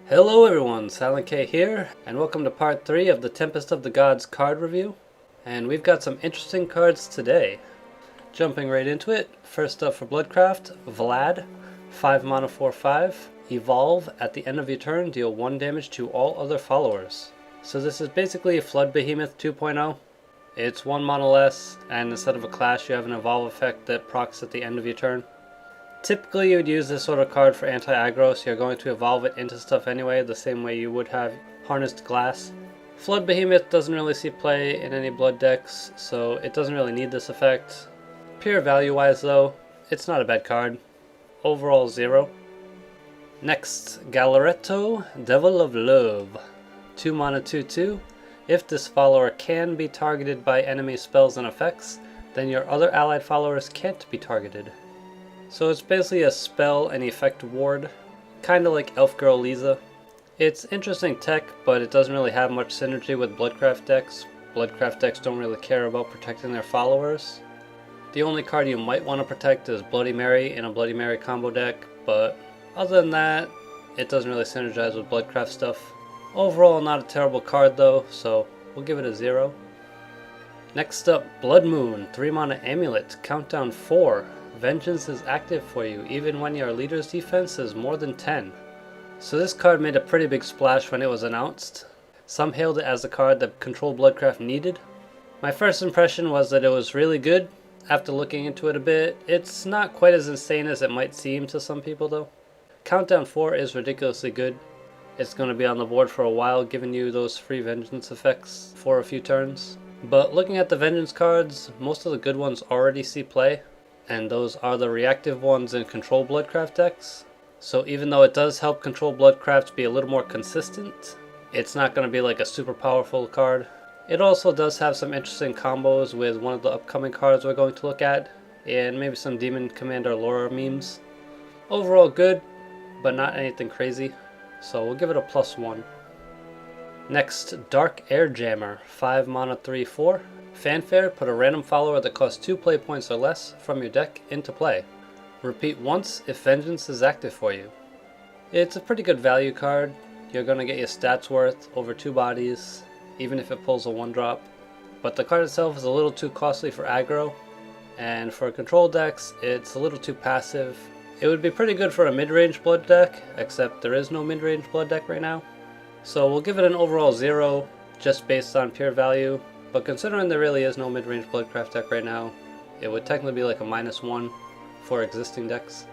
Hello everyone, Silent K here, and welcome to part 3 of the Tempest of the Gods card review. And we've got some interesting cards today. Jumping right into it, first up for Bloodcraft, Vlad, 5 mana 4/5, evolve, at the end of your turn deal 1 damage to all other followers. So this is basically a Flood Behemoth 2.0. It's 1 mana less, and instead of a clash you have an evolve effect that procs at the end of your turn. Typically you would use this sort of card for anti-aggro, so you're going to evolve it into stuff anyway, the same way you would have Harnessed Glass. Flood Behemoth doesn't really see play in any blood decks, so it doesn't really need this effect. Pure value wise though, it's not a bad card. Overall 0. Next, Galaretto, Devil of Love. 2 mana 2/2. If this follower can be targeted by enemy spells and effects, then your other allied followers can't be targeted. So it's basically a spell and effect ward, kinda like Elf Girl Lecia. It's interesting tech, but it doesn't really have much synergy with Bloodcraft decks. Bloodcraft decks don't really care about protecting their followers. The only card you might want to protect is Bloody Mary in a Bloody Mary combo deck, but other than that, it doesn't really synergize with Bloodcraft stuff. Overall, not a terrible card though, so we'll give it a 0. Next up, Blood Moon, 3 mana Amulet, countdown 4. Vengeance is active for you even when your leader's defense is more than 10. So this card made a pretty big splash when it was announced. Some hailed it as the card that Control Bloodcraft needed. My first impression was that it was really good. After looking into it a bit, it's not quite as insane as it might seem to some people though. Countdown 4 is ridiculously good. It's going to be on the board for a while, giving you those free vengeance effects for a few turns. But looking at the vengeance cards, most of the good ones already see play, and those are the reactive ones in Control Bloodcraft decks. So even though it does help Control Bloodcraft be a little more consistent, it's not going to be like a super powerful card. It also does have some interesting combos with one of the upcoming cards we're going to look at, and maybe some Demon Commander lore memes. Overall good, but not anything crazy, so we'll give it a +1. Next, Dark Air Jammer, 5 mana 3/4. Fanfare, put a random follower that costs 2 play points or less from your deck into play. Repeat once if Vengeance is active for you. It's a pretty good value card. You're going to get your stats worth over 2 bodies, even if it pulls a 1-drop. But the card itself is a little too costly for aggro, and for control decks it's a little too passive. It would be pretty good for a mid-range blood deck, except there is no mid-range blood deck right now. So we'll give it an overall 0, just based on pure value. But considering there really is no mid-range Bloodcraft deck right now, it would technically be like a -1 for existing decks.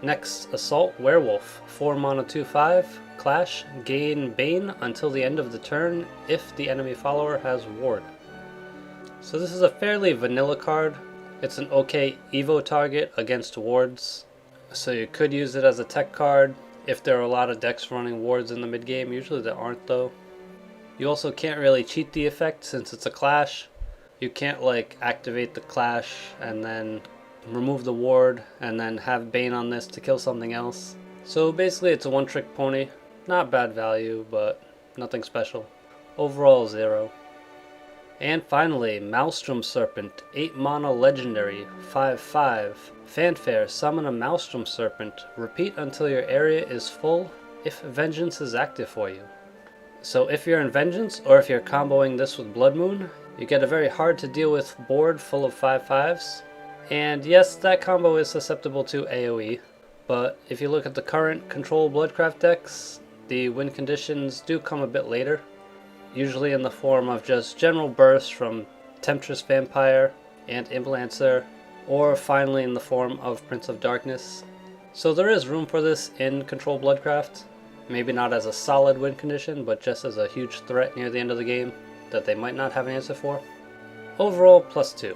Next, Assault Werewolf, 4 mana 2/5, Clash, gain Bane until the end of the turn if the enemy follower has Ward. So this is a fairly vanilla card. It's an okay Evo target against wards, so you could use it as a tech card if there are a lot of decks running wards in the mid game. Usually there aren't though. You also can't really cheat the effect since it's a clash. You can't like activate the clash and then remove the ward and then have Bane on this to kill something else. So basically it's a one-trick pony. Not bad value, but nothing special. Overall 0. And finally, Maelstrom Serpent, 8 mana legendary, 5/5. Fanfare, summon a Maelstrom Serpent. Repeat until your area is full if Vengeance is active for you. So if you're in Vengeance, or if you're comboing this with Blood Moon, you get a very hard to deal with board full of 5/5s. And yes, that combo is susceptible to AoE, but if you look at the current Control Bloodcraft decks, the win conditions do come a bit later, usually in the form of just general bursts from Temptress Vampire and Implancer, or finally in the form of Prince of Darkness. So there is room for this in Control Bloodcraft. Maybe not as a solid win condition, but just as a huge threat near the end of the game that they might not have an answer for. Overall, +2.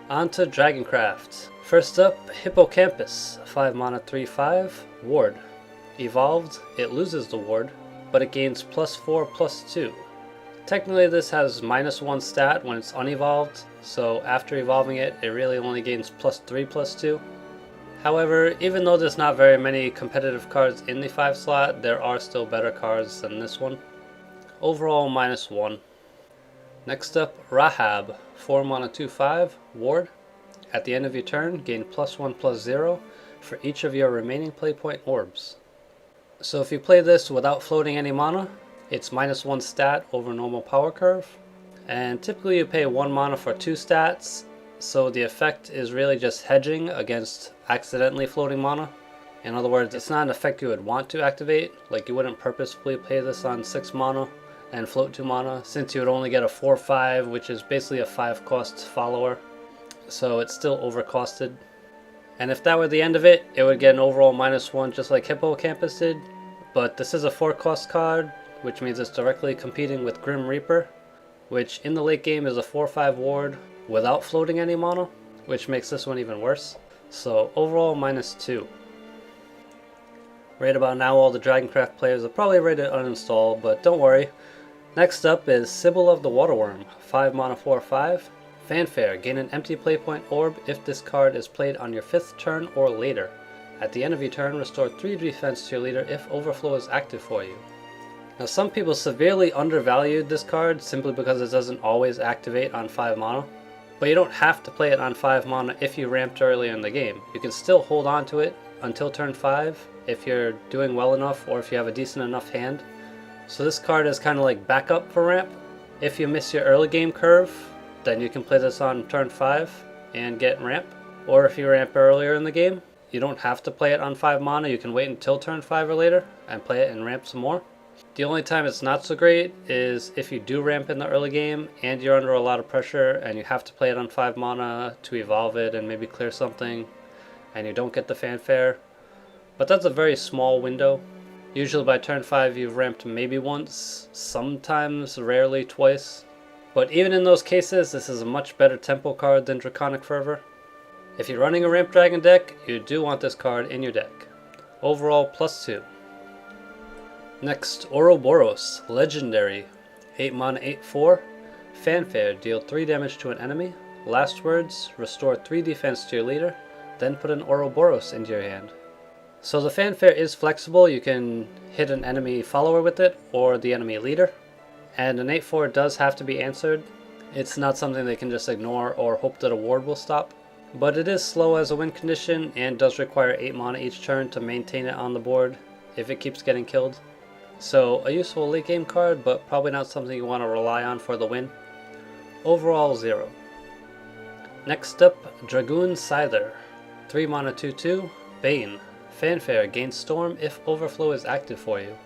On to Dragoncraft. First up, Hippocampus, 5 mana 3/5, Ward. Evolved, it loses the ward, but it gains +4/+2. Technically this has -1 stat when it's unevolved, so after evolving it, it really only gains +3/+2. However, even though there's not very many competitive cards in the 5 slot, there are still better cards than this one. Overall, -1. Next up, Rahab, 4 mana 2/5, Ward. At the end of your turn, gain +1/+0 for each of your remaining playpoint orbs. So if you play this without floating any mana, it's -1 stat over normal power curve. And typically you pay 1 mana for 2 stats, so the effect is really just hedging against accidentally floating mana. In other words, it's not an effect you would want to activate, like you wouldn't purposefully play this on 6 mana and float 2 mana, since you would only get a 4/5, which is basically a 5 cost follower, so it's still overcosted. And if that were the end of it, it would get an overall -1 just like Hippocampus did, but this is a 4 cost card, which means it's directly competing with Grim Reaper, which in the late game is a 4/5 ward without floating any mana, which makes this one even worse. So overall -2. Right about now all the Dragoncraft players are probably ready to uninstall, but don't worry. Next up is Sibyl of the Waterworm, 5 mana 4/5. Fanfare, gain an empty playpoint orb if this card is played on your 5th turn or later. At the end of your turn, restore 3 defense to your leader if Overflow is active for you. Now some people severely undervalued this card simply because it doesn't always activate on 5 mana. But you don't have to play it on 5 mana if you ramped earlier in the game. You can still hold on to it until turn 5 if you're doing well enough or if you have a decent enough hand. So this card is kind of like backup for ramp. If you miss your early game curve, then you can play this on turn 5 and get ramp. Or if you ramp earlier in the game, you don't have to play it on 5 mana, you can wait until turn 5 or later and play it and ramp some more. The only time it's not so great is if you do ramp in the early game and you're under a lot of pressure and you have to play it on 5 mana to evolve it and maybe clear something and you don't get the fanfare. But that's a very small window. Usually by turn 5 you've ramped maybe once, sometimes rarely twice. But even in those cases, this is a much better tempo card than Draconic Fervor. If you're running a Ramp Dragon deck, you do want this card in your deck. Overall +2. Next, Ouroboros, Legendary, 8 mana 8/4. Fanfare, deal 3 damage to an enemy. Last words, restore 3 defense to your leader, then put an Ouroboros into your hand. So the Fanfare is flexible, you can hit an enemy follower with it, or the enemy leader. And an 8/4 does have to be answered. It's not something they can just ignore or hope that a ward will stop. But it is slow as a win condition and does require 8 mana each turn to maintain it on the board if it keeps getting killed. So a useful late game card, but probably not something you want to rely on for the win. Overall 0. Next up, Dragoon Scyther, 3 mana 2/2, Bane. Fanfare, gain Storm if Overflow is active for you.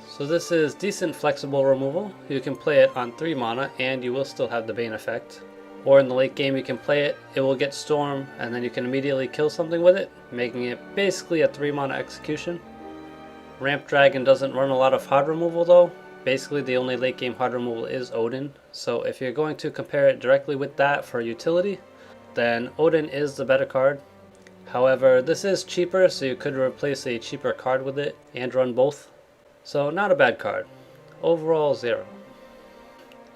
So this is decent flexible removal. You can play it on 3 mana and you will still have the Bane effect. Or in the late game you can play it, it will get Storm, and then you can immediately kill something with it, making it basically a 3 mana execution. Ramp Dragon doesn't run a lot of hard removal though. Basically the only late game hard removal is Odin, so if you're going to compare it directly with that for utility, then Odin is the better card. However, this is cheaper, so you could replace a cheaper card with it and run both. So not a bad card. Overall 0.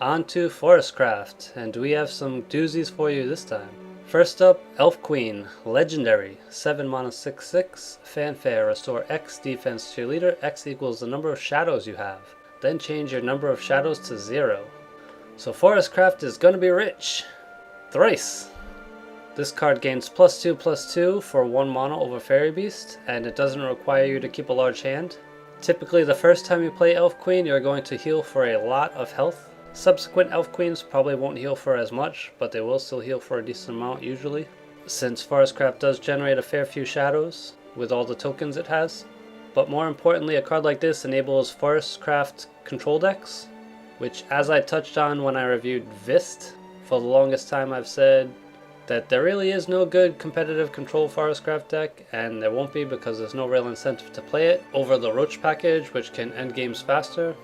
On to Forestcraft, and we have some doozies for you this time. First up, Elf Queen, Legendary, 7 mana 6/6, Fanfare, restore X defense to your leader, X equals the number of shadows you have. Then change your number of shadows to 0. So Forestcraft is gonna be rich. Thrice! This card gains +2/+2 for 1 mana over Fairy Beast, and it doesn't require you to keep a large hand. Typically the first time you play Elf Queen, you're going to heal for a lot of health. Subsequent Elf Queens probably won't heal for as much, but they will still heal for a decent amount usually, since Forestcraft does generate a fair few shadows with all the tokens it has. But more importantly, a card like this enables Forestcraft control decks, which, as I touched on when I reviewed Vist, for the longest time I've said that there really is no good competitive control Forestcraft deck, and there won't be because there's no real incentive to play it over the Roach package, which can end games faster.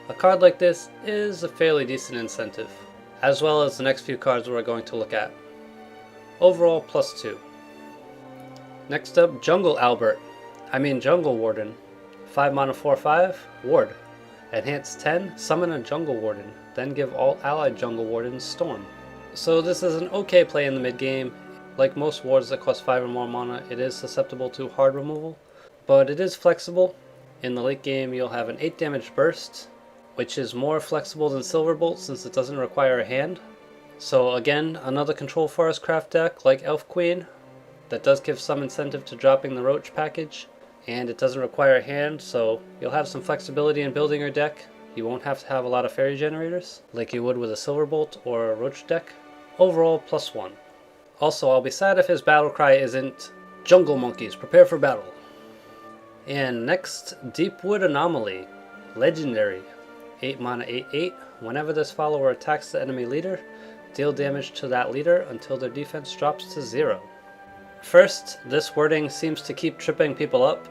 A card like this is a fairly decent incentive, as well as the next few cards we're going to look at. Overall +2. Next up, Jungle Warden, 5 mana 4/5, Ward. Enhance 10, summon a Jungle Warden, then give all allied Jungle Wardens Storm. So this is an okay play in the mid game. Like most wards that cost 5 or more mana, it is susceptible to hard removal, but it is flexible. In the late game you'll have an 8 damage burst, which is more flexible than Silverbolt since it doesn't require a hand. So again, another control Forestcraft deck like Elf Queen that does give some incentive to dropping the Roach package, and it doesn't require a hand, so you'll have some flexibility in building your deck. You won't have to have a lot of fairy generators like you would with a Silverbolt or a Roach deck. Overall, +1. Also, I'll be sad if his battle cry isn't Jungle Monkeys, prepare for battle. And next, Deepwood Anomaly. Legendary. 8 mana 8/8. Whenever this follower attacks the enemy leader, deal damage to that leader until their defense drops to 0. First, this wording seems to keep tripping people up.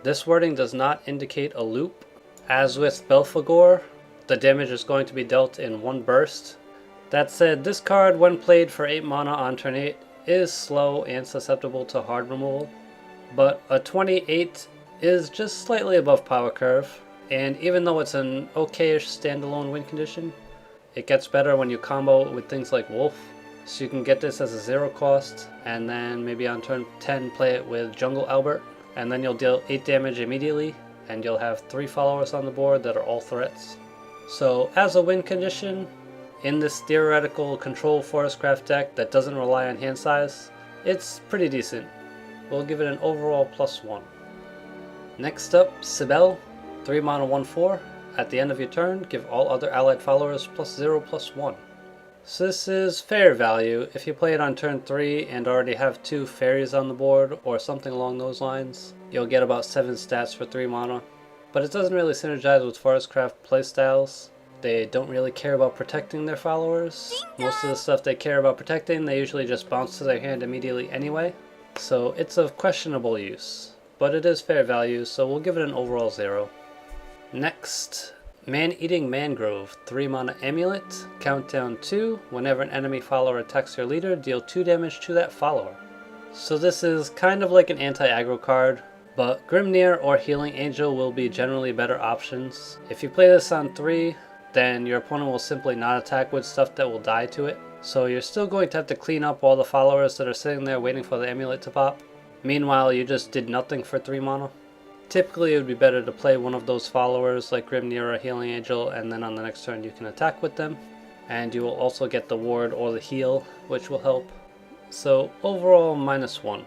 This wording does not indicate a loop. As with Belphegor, the damage is going to be dealt in one burst. That said, this card, when played for 8 mana on turn 8, is slow and susceptible to hard removal. But a 28 is just slightly above power curve, and even though it's an okayish standalone win condition, it gets better when you combo with things like Wolf. So you can get this as a 0 cost, and then maybe on turn 10 play it with Jungle Albert, and then you'll deal 8 damage immediately, and you'll have 3 followers on the board that are all threats. So as a win condition, in this theoretical control Forestcraft deck that doesn't rely on hand size, it's pretty decent. We'll give it an overall +1. Next up, Sibel, 3 mana 1/4. At the end of your turn, give all other allied followers +0/+1. So this is fair value. If you play it on turn 3 and already have 2 fairies on the board or something along those lines, you'll get about 7 stats for 3 mana. But it doesn't really synergize with Forestcraft playstyles. They don't really care about protecting their followers. Most of the stuff they care about protecting, they usually just bounce to their hand immediately anyway. So it's of questionable use. But it is fair value, so we'll give it an overall 0. Next, Man-Eating Mangrove, 3 mana amulet, countdown 2. Whenever an enemy follower attacks your leader, deal 2 damage to that follower. So this is kind of like an anti-aggro card, but Grimnir or Healing Angel will be generally better options. If you play this on 3, then your opponent will simply not attack with stuff that will die to it. So you're still going to have to clean up all the followers that are sitting there waiting for the amulet to pop. Meanwhile, you just did nothing for 3 mana. Typically, it would be better to play one of those followers like Grimnir or Healing Angel, and then on the next turn you can attack with them. And you will also get the ward or the heal, which will help. So overall, -1.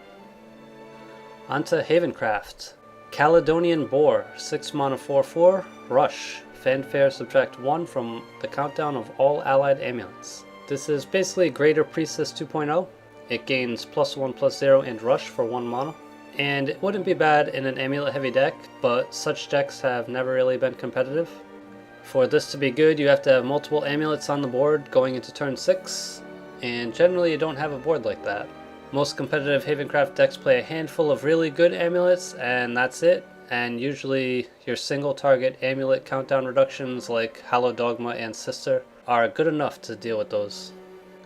Onto Havencraft. Caledonian Boar, 6 mana 4/4, Rush. Fanfare, subtract 1 from the countdown of all allied amulets. This is basically Greater Priestess 2.0. It gains +1/+0 and Rush for 1 mana. And it wouldn't be bad in an amulet heavy deck, but such decks have never really been competitive. For this to be good, you have to have multiple amulets on the board going into turn 6, and generally you don't have a board like that. Most competitive Havencraft decks play a handful of really good amulets, and that's it, and usually your single target amulet countdown reductions like Hollow Dogma and Sister are good enough to deal with those.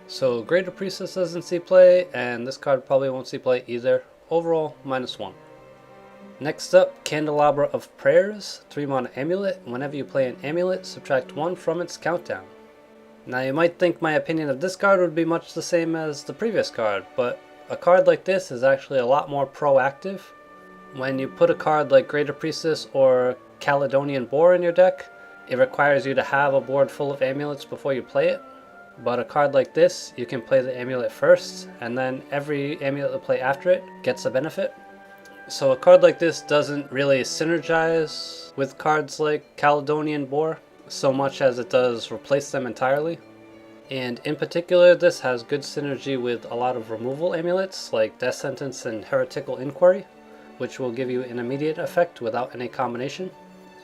So Greater Priestess doesn't see play, and this card probably won't see play either. Overall, -1. Next up, Candelabra of Prayers, 3 mana amulet. Whenever you play an amulet, subtract 1 from its countdown. Now you might think my opinion of this card would be much the same as the previous card, but a card like this is actually a lot more proactive. When you put a card like Greater Priestess or Caledonian Boar in your deck, it requires you to have a board full of amulets before you play it. But a card like this, you can play the amulet first, and then every amulet you play after it gets a benefit. So a card like this doesn't really synergize with cards like Caledonian Boar so much as it does replace them entirely. And in particular, this has good synergy with a lot of removal amulets like Death Sentence and Heretical Inquiry, which will give you an immediate effect without any combination.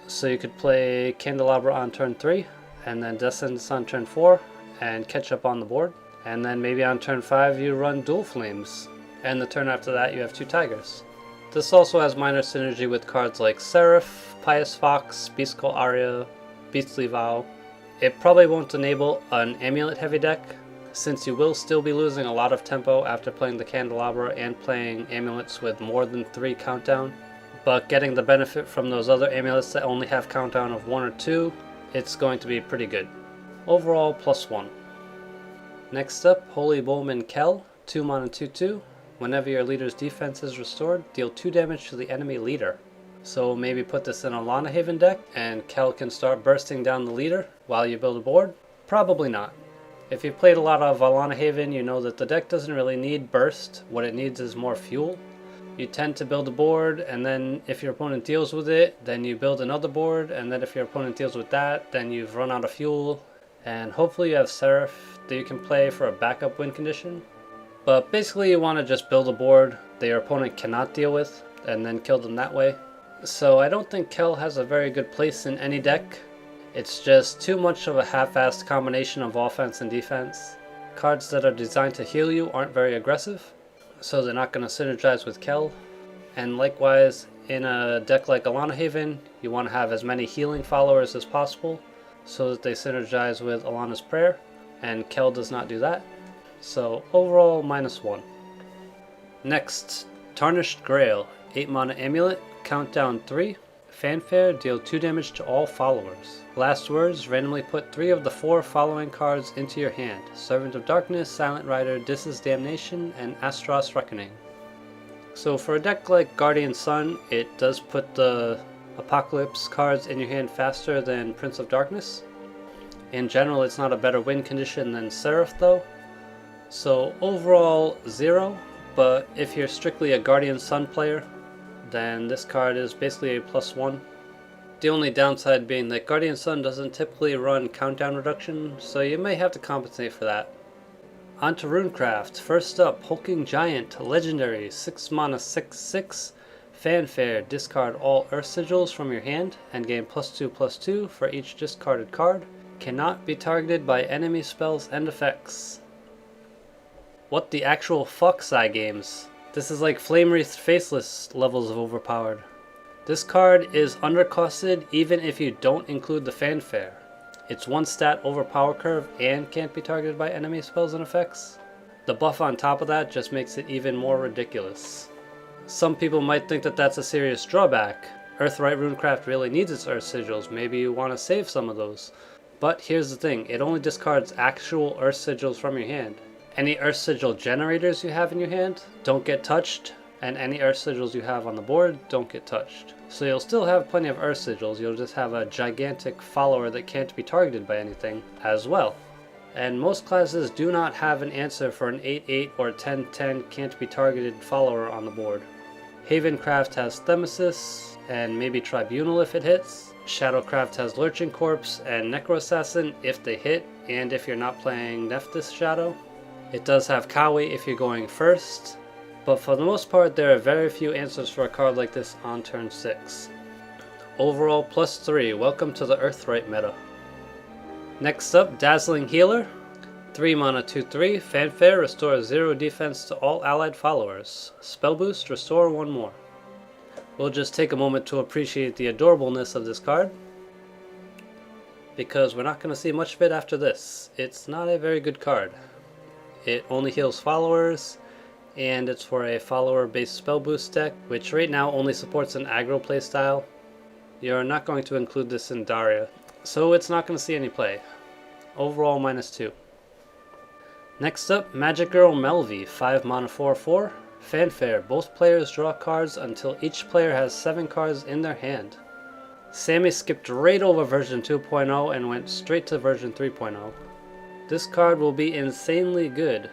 So you could play Candelabra on turn 3, and then Death Sentence on turn 4, and catch up on the board. And then maybe on turn 5 you run Dual Flames, and the turn after that you have 2 Tigers. This also has minor synergy with cards like Seraph, Pious Fox, Beastcall Aria, Beastly Vow. It probably won't enable an amulet heavy deck, since you will still be losing a lot of tempo after playing the Candelabra and playing amulets with more than 3 countdown. But getting the benefit from those other amulets that only have countdown of 1 or 2, it's going to be pretty good. Overall, +1. Next up, Holy Bowman Kell, 2 mana 2/2. Whenever your leader's defense is restored, deal 2 damage to the enemy leader. So maybe put this in a Lana Haven deck, and Kell can start bursting down the leader while you build a board? Probably not. If you've played a lot of Lana Haven, you know that the deck doesn't really need burst. What it needs is more fuel. You tend to build a board, and then if your opponent deals with it, then you build another board, and then if your opponent deals with that, then you've run out of fuel. And hopefully you have Seraph that you can play for a backup win condition. But basically you want to just build a board that your opponent cannot deal with, and then kill them that way. So I don't think Kel has a very good place in any deck. It's just too much of a half-assed combination of offense and defense. Cards that are designed to heal you aren't very aggressive, so they're not going to synergize with Kel. And likewise, in a deck like Alana Haven, you want to have as many healing followers as possible so that they synergize with Alana's Prayer, and Kel does not do that. So overall, -1. Next, Tarnished Grail, 8 mana amulet, countdown 3. Fanfare, deal 2 damage to all followers. Last words, randomly put 3 of the 4 following cards into your hand. Servant of Darkness, Silent Rider, Dis's Damnation, and Astros Reckoning. So for a deck like Guardian Sun, it does put the Apocalypse cards in your hand faster than Prince of Darkness. In general, it's not a better win condition than Seraph though. So overall 0, but if you're strictly a Guardian Sun player, then this card is basically a +1. The only downside being that Guardian Sun doesn't typically run countdown reduction, so you may have to compensate for that. On to Runecraft. First up, Hulking Giant, legendary, 6 mana 6/6. Fanfare, discard all Earth Sigils from your hand and gain +2/+2 for each discarded card. Cannot be targeted by enemy spells and effects. What the actual fuck, Cygames? This is like Flame Wreath Faceless levels of overpowered. This card is undercosted even if you don't include the Fanfare. It's 1 stat over power curve and can't be targeted by enemy spells and effects. The buff on top of that just makes it even more ridiculous. Some people might think that that's a serious drawback. Earthright Runecraft really needs its Earth Sigils, maybe you want to save some of those. But here's the thing, it only discards actual Earth Sigils from your hand. Any Earth Sigil generators you have in your hand don't get touched, and any Earth Sigils you have on the board don't get touched. So you'll still have plenty of Earth Sigils, you'll just have a gigantic follower that can't be targeted by anything as well. And most classes do not have an answer for an 8/8 or 10/10 can't be targeted follower on the board. Havencraft has Themesis, and maybe Tribunal if it hits. Shadowcraft has Lurching Corpse and Necroassassin if they hit, and if you're not playing Nephthys Shadow. It does have Kawi if you're going first, but for the most part there are very few answers for a card like this on turn 6. Overall +3, welcome to the Earthright meta. Next up, Dazzling Healer, 3 mana 2/3, Fanfare, restore 0 defense to all allied followers. Spell boost, restore 1 more. We'll just take a moment to appreciate the adorableness of this card, because we're not going to see much of it after this. It's not a very good card. It only heals followers, and it's for a follower-based spell boost deck, which right now only supports an aggro playstyle. You're not going to include this in Daria, so it's not going to see any play. Overall -2. Next up, Magic Girl Melvi, 5 mana 4/4. Fanfare, both players draw cards until each player has 7 cards in their hand. Sammy skipped right over version 2.0 and went straight to version 3.0. This card will be insanely good,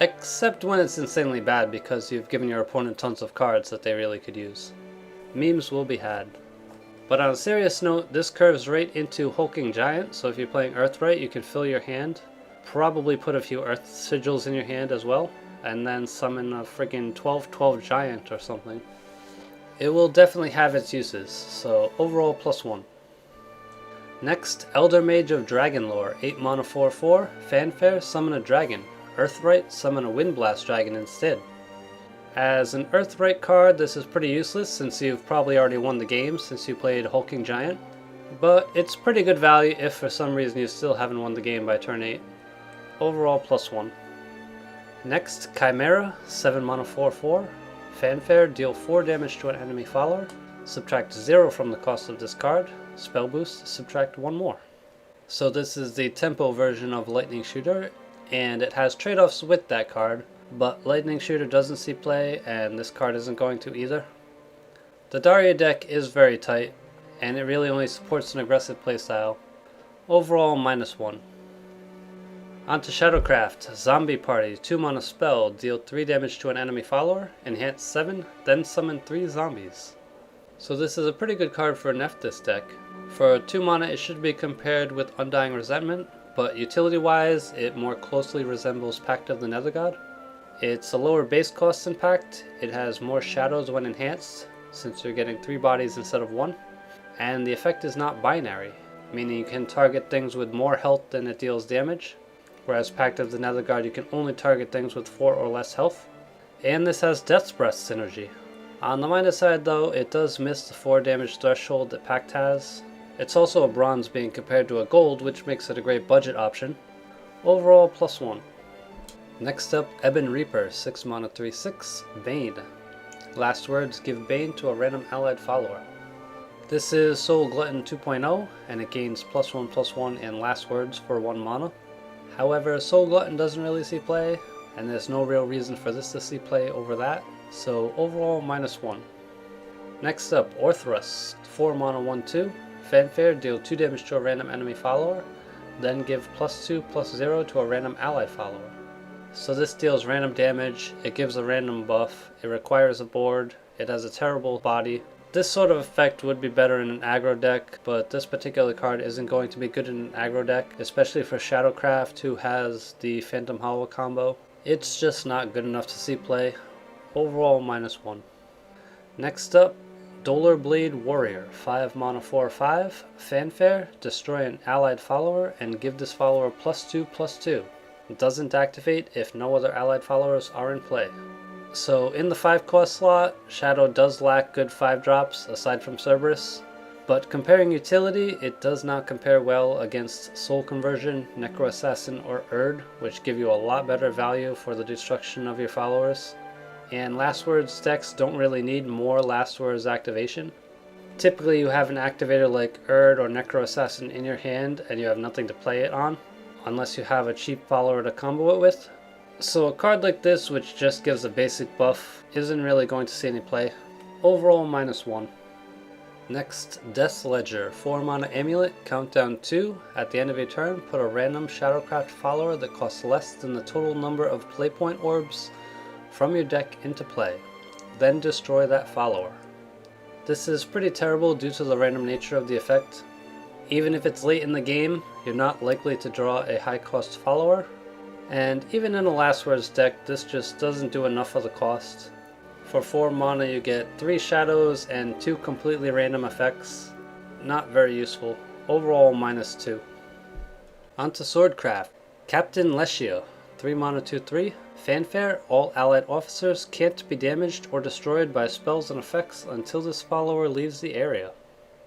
except when it's insanely bad because you've given your opponent tons of cards that they really could use. Memes will be had. But on a serious note, this curves right into Hulking Giant, so if you're playing Earthright you can fill your hand, probably put a few Earth Sigils in your hand as well, and then summon a friggin' 12/12 Giant or something. It will definitely have its uses, so overall +1. Next, Elder Mage of Dragonlore, 8 mana 4/4, Fanfare, summon a dragon. Earthright, summon a Windblast dragon instead. As an Earthright card, this is pretty useless since you've probably already won the game since you played Hulking Giant, but it's pretty good value if for some reason you still haven't won the game by turn 8. Overall +1. Next, Chimera, 7 mana 4/4, Fanfare, deal 4 damage to an enemy follower, subtract 0 from the cost of this card. Spell boost, subtract 1 more. So this is the tempo version of Lightning Shooter, and it has trade-offs with that card, but Lightning Shooter doesn't see play, and this card isn't going to either. The Daria deck is very tight, and it really only supports an aggressive playstyle. Overall, -1. On to Shadowcraft, Zombie Party, 2 mana spell, deal 3 damage to an enemy follower, enhance 7, then summon 3 zombies. So this is a pretty good card for a Nephthys deck. For 2 mana it should be compared with Undying Resentment, but utility wise it more closely resembles Pact of the Nethergod. It's a lower base cost than Pact, it has more shadows when enhanced, since you're getting 3 bodies instead of 1, and the effect is not binary, meaning you can target things with more health than it deals damage, whereas Pact of the Nethergod you can only target things with 4 or less health. And this has Death's Breath synergy. On the minus side though, it does miss the 4 damage threshold that Pact has. It's also a bronze being compared to a gold, which makes it a great budget option. Overall, +1. Next up, Ebon Reaper, 6 mana 3/6, Bane. Last words, give Bane to a random allied follower. This is Soul Glutton 2.0, and it gains +1/+1 in last words for 1 mana. However, Soul Glutton doesn't really see play, and there's no real reason for this to see play over that, so overall -1. Next up, Orthrus, 4 mana 1/2, Fanfare, deal 2 damage to a random enemy follower, then give +2/+0 to a random allied follower. So this deals random damage, it gives a random buff, it requires a board, it has a terrible body. This sort of effect would be better in an aggro deck, but this particular card isn't going to be good in an aggro deck, especially for Shadowcraft who has the Phantom Hollow combo. It's just not good enough to see play. Overall -1. Next up, Dolor Blade Warrior, 5 mana 4/5, Fanfare, destroy an allied follower and give this follower +2/+2. It doesn't activate if no other allied followers are in play. So in the 5 cost slot, Shadow does lack good 5 drops aside from Cerberus, but comparing utility, it does not compare well against Soul Conversion, Necro Assassin, or Erd, which give you a lot better value for the destruction of your followers. And Last Words decks don't really need more Last Words activation. Typically you have an activator like Erd or Necro Assassin in your hand and you have nothing to play it on, unless you have a cheap follower to combo it with. So a card like this, which just gives a basic buff, isn't really going to see any play. Overall -1. Next, Death's Ledger, 4 mana amulet, countdown 2. At the end of your turn, put a random Shadowcraft follower that costs less than the total number of playpoint orbs from your deck into play. Then destroy that follower. This is pretty terrible due to the random nature of the effect. Even if it's late in the game, you're not likely to draw a high cost follower. And even in a Last Words deck, this just doesn't do enough of the cost. For 4 mana you get 3 shadows and 2 completely random effects. Not very useful. Overall -2. Onto Swordcraft. Captain Lecia, 3 mana 2/3. Fanfare, all allied officers can't be damaged or destroyed by spells and effects until this follower leaves the area.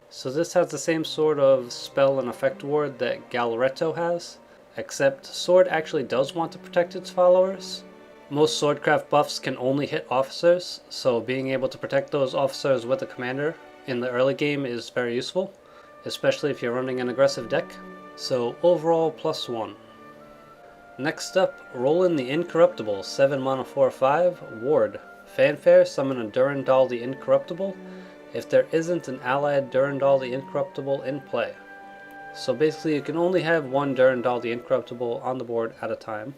So this has the same sort of spell and effect ward that Galretto has, except Sword actually does want to protect its followers. Most Swordcraft buffs can only hit officers, so being able to protect those officers with a commander in the early game is very useful, especially if you're running an aggressive deck. So overall +1. Next up, Roland the Incorruptible, 7 mana 4/5, Ward. Fanfare, summon a Durandal the Incorruptible if there isn't an allied Durandal the Incorruptible in play. So basically you can only have one Durandal the Incorruptible on the board at a time.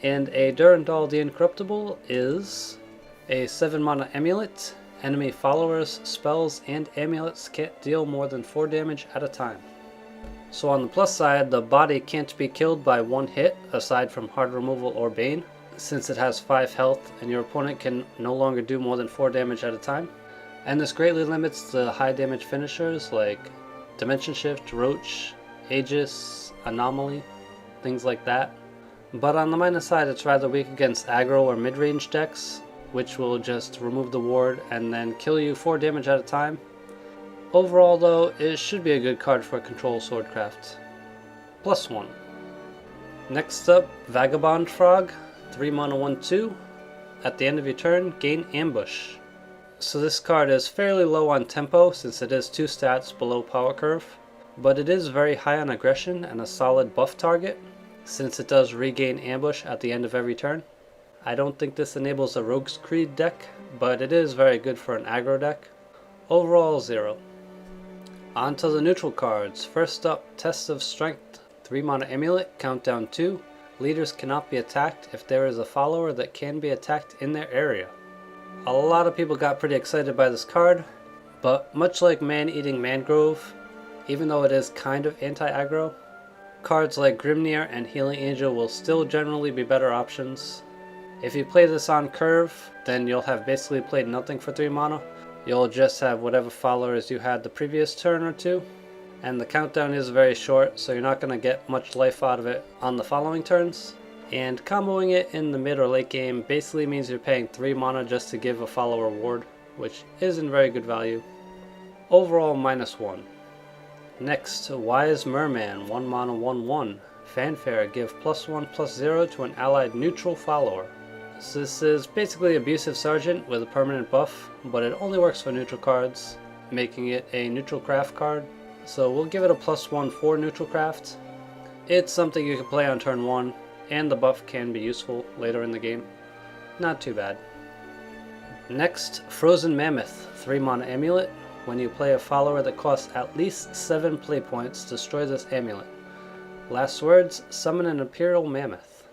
And a Durandal the Incorruptible is a 7 mana amulet. Enemy followers, spells, and amulets can't deal more than 4 damage at a time. So on the plus side, the body can't be killed by 1 hit aside from hard removal or bane, since it has 5 health and your opponent can no longer do more than 4 damage at a time. And this greatly limits the high damage finishers like Dimension Shift, Roach, Aegis, Anomaly, things like that. But on the minus side, it's rather weak against aggro or mid-range decks, which will just remove the ward and then kill you 4 damage at a time. Overall though, it should be a good card for control Swordcraft. +1. Next up, Vagabond Frog, 3 mana 1/2. At the end of your turn, gain Ambush. So this card is fairly low on tempo since it is 2 stats below power curve, but it is very high on aggression and a solid buff target since it does regain ambush at the end of every turn. I don't think this enables a Rogue's Creed deck, but it is very good for an aggro deck. Overall 0. On to the neutral cards. First up, Test of Strength, 3 mana amulet, countdown 2. Leaders cannot be attacked if there is a follower that can be attacked in their area. A lot of people got pretty excited by this card, but much like Man-Eating Mangrove, even though it is kind of anti-aggro, cards like Grimnir and Healing Angel will still generally be better options. If you play this on curve, then you'll have basically played nothing for 3 mana. You'll just have whatever followers you had the previous turn or two, and the countdown is very short, so you're not going to get much life out of it on the following turns. And comboing it in the mid or late game basically means you're paying 3 mana just to give a follower ward, which isn't very good value. Overall, -1. Next, Wise Merman, 1 mana 1/1. Fanfare, give +1/+0 to an allied neutral follower. So this is basically Abusive Sergeant with a permanent buff, but it only works for neutral cards, making it a neutral craft card. So we'll give it a +1 for neutral craft. It's something you can play on turn 1, and the buff can be useful later in the game. Not too bad. Next, Frozen Mammoth, 3 mana amulet. When you play a follower that costs at least 7 play points, destroy this amulet. Last words, summon an Imperial Mammoth.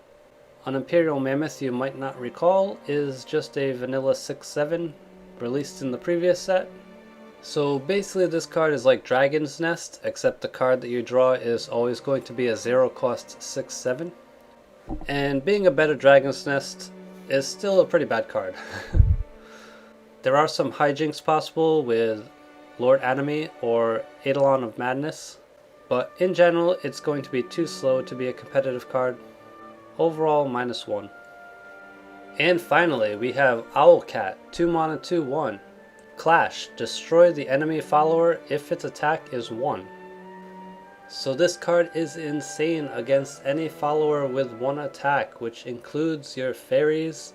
An Imperial Mammoth you might not recall is just a vanilla 6/7 released in the previous set. So basically this card is like Dragon's Nest, except the card that you draw is always going to be a 0 cost 6/7. And being a better Dragon's Nest is still a pretty bad card. There are some hijinks possible with Lord Enemy or Eidolon of Madness, but in general it's going to be too slow to be a competitive card. Overall, -1. And finally, we have Owlcat, 2 mana 2/1. Clash, destroy the enemy follower if its attack is 1. So this card is insane against any follower with 1 attack, which includes your fairies,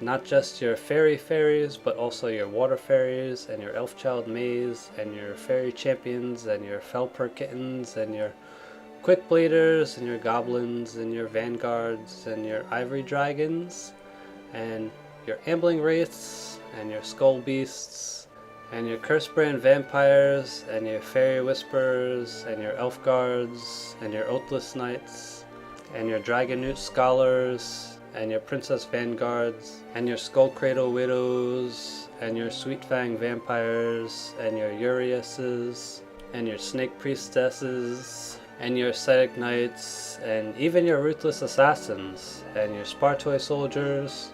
not just your fairies, but also your water fairies, and your Elfchild Maze, and your fairy champions, and your Felper kittens, and your Quick Bladers, and your goblins, and your vanguards, and your ivory dragons, and your ambling wraiths, and your skull beasts, and your Cursebrand vampires, and your fairy whisperers, and your elf guards, and your oathless knights, and your dragon newt scholars, and your princess vanguards, and your skull cradle widows, and your sweetfang vampires, and your uriases, and your snake priestesses, and your ascetic knights, and even your ruthless assassins, and your Spartoi soldiers.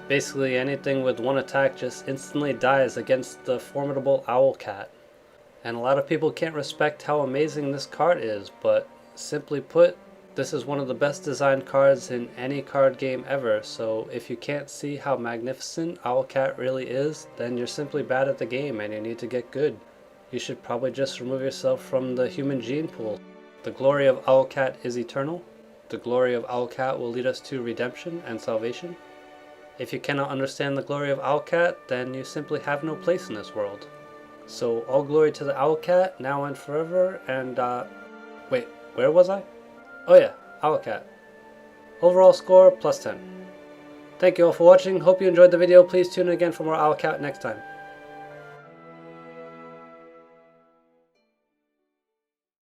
Basically anything with 1 attack just instantly dies against the formidable Owlcat. And a lot of people can't respect how amazing this card is, but simply put, this is one of the best designed cards in any card game ever, so if you can't see how magnificent Owlcat really is, then you're simply bad at the game and you need to get good. You should probably just remove yourself from the human gene pool. The glory of Owlcat is eternal. The glory of Owlcat will lead us to redemption and salvation. If you cannot understand the glory of Owlcat, then you simply have no place in this world. So all glory to the Owlcat, now and forever, and wait, where was I? Oh yeah, Owlcat. Overall score, +10. Thank you all for watching, hope you enjoyed the video, please tune in again for more Owlcat next time.